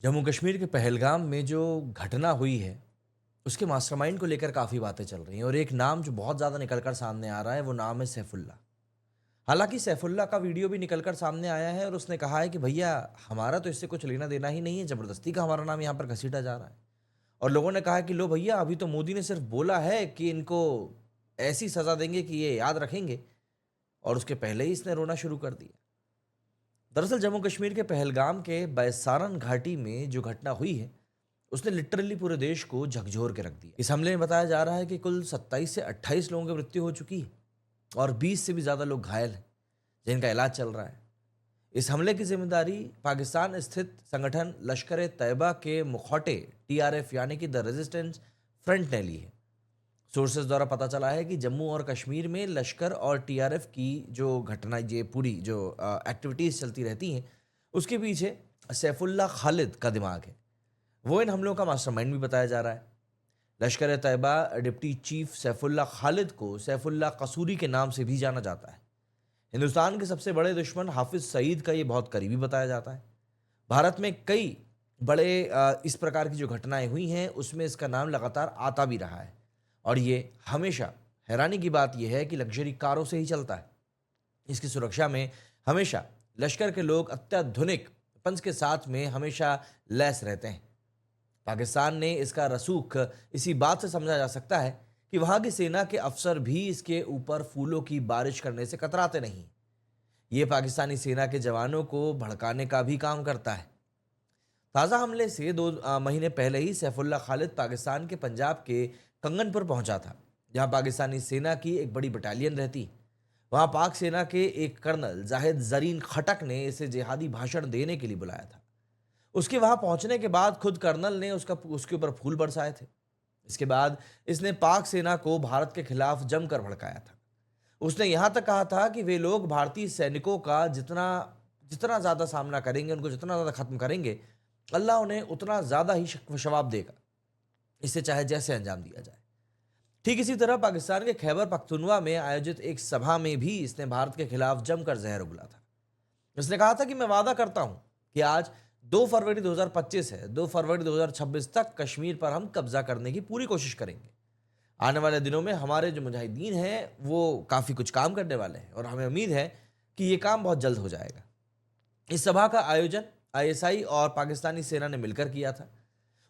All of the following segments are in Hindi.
जम्मू कश्मीर के पहलगाम में जो घटना हुई है, उसके मास्टरमाइंड को लेकर काफ़ी बातें चल रही हैं और एक नाम जो बहुत ज़्यादा निकल कर सामने आ रहा है, वो नाम है सैफुल्ला। हालाँकि सैफुल्ला का वीडियो भी निकल कर सामने आया है और उसने कहा है कि भैया हमारा तो इससे कुछ लेना-देना ही नहीं है, ज़बरदस्ती का हमारा नाम यहाँ पर घसीटा जा रहा है। और लोगों ने कहा कि लो भैया अभी तो मोदी ने सिर्फ़ बोला है कि इनको ऐसी सज़ा देंगे कि ये याद रखेंगे और उसके पहले ही इसने रोना शुरू कर दिया। दरअसल जम्मू कश्मीर के पहलगाम के बैसारन घाटी में जो घटना हुई है, उसने लिटरली पूरे देश को झकझोर के रख दिया। इस हमले में बताया जा रहा है कि कुल 27 से 28 लोगों की मृत्यु हो चुकी है और 20 से भी ज़्यादा लोग घायल हैं, जिनका इलाज चल रहा है। इस हमले की जिम्मेदारी पाकिस्तान स्थित संगठन लश्कर ए तैयबा के मुखौटे टीआरएफ यानी कि द रेजिस्टेंस फ्रंट ने ली है। सोर्सेज द्वारा पता चला है कि जम्मू और कश्मीर में लश्कर और टीआरएफ की जो घटना ये पूरी जो एक्टिविटीज़ चलती रहती हैं, उसके पीछे सैफुल्ला खालिद का दिमाग है। वो इन हमलों का मास्टरमाइंड भी बताया जा रहा है। लश्कर ए तैयबा डिप्टी चीफ सैफुल्ला खालिद को सैफुल्ला कसूरी के नाम से भी जाना जाता है। हिंदुस्तान के सबसे बड़े दुश्मन हाफिज सईद का ये बहुत करीबी बताया जाता है। भारत में कई बड़े इस प्रकार की जो घटनाएं हुई हैं, उसमें इसका नाम लगातार आता भी रहा है और ये हमेशा हैरानी की बात यह है कि लग्जरी कारों से ही चलता है। इसकी सुरक्षा में हमेशा लश्कर के लोग अत्याधुनिक पंच के साथ में हमेशा लैस रहते हैं। पाकिस्तान ने इसका रसूख इसी बात से समझा जा सकता है कि वहां की सेना के अफसर भी इसके ऊपर फूलों की बारिश करने से कतराते नहीं। ये पाकिस्तानी सेना के जवानों को भड़काने का भी काम करता है। ताज़ा हमले से दो महीने पहले ही सैफुल्ला खालिद पाकिस्तान के पंजाब के कंगनपुर पहुंचा था, जहां पाकिस्तानी सेना की एक बड़ी बटालियन रहती। वहां पाक सेना के एक कर्नल जाहिद जरीन खटक ने इसे जिहादी भाषण देने के लिए बुलाया था। उसके वहां पहुंचने के बाद खुद कर्नल ने उसके ऊपर फूल बरसाए थे। इसके बाद इसने पाक सेना को भारत के खिलाफ जमकर भड़काया था। उसने यहां तक कहा था कि वे लोग भारतीय सैनिकों का जितना जितना ज्यादा सामना करेंगे, उनको जितना ज्यादा खत्म करेंगे, अल्लाह उन्हें उतना ज्यादा ही जवाब देगा, इससे चाहे जैसे अंजाम दिया जाए। ठीक इसी तरह पाकिस्तान के खैबर पख्तूनवा में आयोजित एक सभा में भी इसने भारत के खिलाफ जमकर जहर उगला था। उसने कहा था कि मैं वादा करता हूं कि आज 2 फरवरी 2025 है, 2 फरवरी 2026 तक कश्मीर पर हम कब्जा करने की पूरी कोशिश करेंगे। आने वाले दिनों में हमारे जो मुजाहिदीन हैं वो काफ़ी कुछ काम करने वाले हैं और हमें उम्मीद है कि ये काम बहुत जल्द हो जाएगा। इस सभा का आयोजन आईएसआई और पाकिस्तानी सेना ने मिलकर किया था।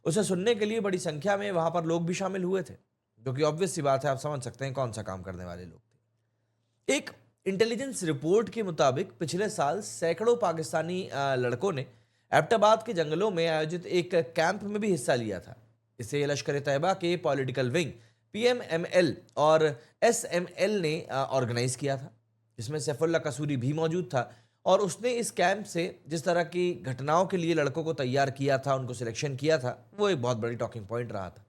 उसे सुनने के लिए बड़ी संख्या में वहां पर लोग भी शामिल हुए थे, जो कि ऑब्वियस सी बात है, आप समझ सकते हैं कौन सा काम करने वाले लोग थे। एक इंटेलिजेंस रिपोर्ट के मुताबिक पिछले साल सैकड़ों पाकिस्तानी लड़कों ने एबटाबाद के जंगलों में आयोजित एक कैंप में भी हिस्सा लिया था। इसे लश्कर तैयबा के पॉलिटिकल विंग पीएमएमएल और एसएमएल ने ऑर्गेनाइज किया था, जिसमें सैफुल्ला कसूरी भी मौजूद था। और उसने इस कैंप से जिस तरह की घटनाओं के लिए लड़कों को तैयार किया था, उनको सिलेक्शन किया था, वो एक बहुत बड़ी टॉकिंग पॉइंट रहा था।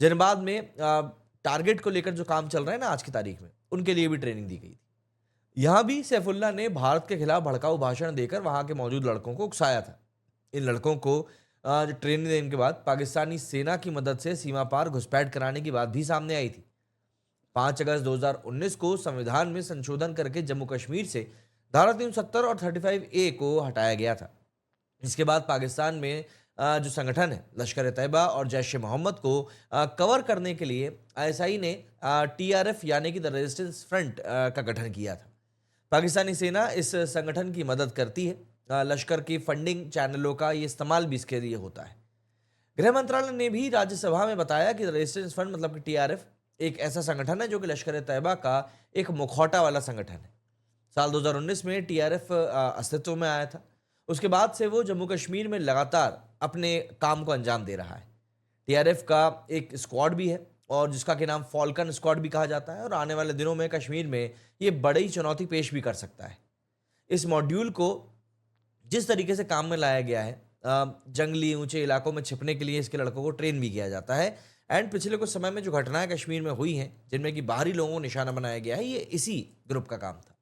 जनबाद में टारगेट को लेकर जो काम चल रहा है ना आज की तारीख में, उनके लिए भी ट्रेनिंग दी गई थी। यहाँ भी सैफुल्ला ने भारत के खिलाफ भड़काऊ भाषण देकर वहां के मौजूद लड़कों को उकसाया था। इन लड़कों को जो ट्रेनिंग देने के बाद पाकिस्तानी सेना की मदद से सीमा पार घुसपैठ कराने की बात भी सामने आई थी। 5 अगस्त 2019 को संविधान में संशोधन करके जम्मू कश्मीर से धारा 370 और 35A को हटाया गया था। इसके बाद पाकिस्तान में जो संगठन है लश्कर ए तैयबा और जैश ए मोहम्मद को कवर करने के लिए आईएसआई ने टीआरएफ यानी कि द रेजिस्टेंस फ्रंट का गठन किया था। पाकिस्तानी सेना इस संगठन की मदद करती है। लश्कर की फंडिंग चैनलों का ये इस्तेमाल भी इसके लिए होता है। गृह मंत्रालय ने भी राज्यसभा में बताया कि रेजिस्टेंस फ्रंट मतलब कि टीआरएफ एक ऐसा संगठन है जो कि लश्कर ए तैयबा का एक मुखौटा वाला संगठन है। साल 2019 में टीआरएफ अस्तित्व में आया था। उसके बाद से वो जम्मू कश्मीर में लगातार अपने काम को अंजाम दे रहा है। टीआरएफ का एक स्क्वाड भी है और जिसका कि नाम फॉल्कन स्क्वाड भी कहा जाता है और आने वाले दिनों में कश्मीर में ये बड़ी चुनौती पेश भी कर सकता है। इस मॉड्यूल को जिस तरीके से काम में लाया गया है, जंगली ऊंचे इलाकों में छिपने के लिए इसके लड़कों को ट्रेन भी किया जाता है। एंड पिछले कुछ समय में जो घटनाएं कश्मीर में हुई हैं, जिनमें कि बाहरी लोगों को निशाना बनाया गया है, ये इसी ग्रुप का काम था।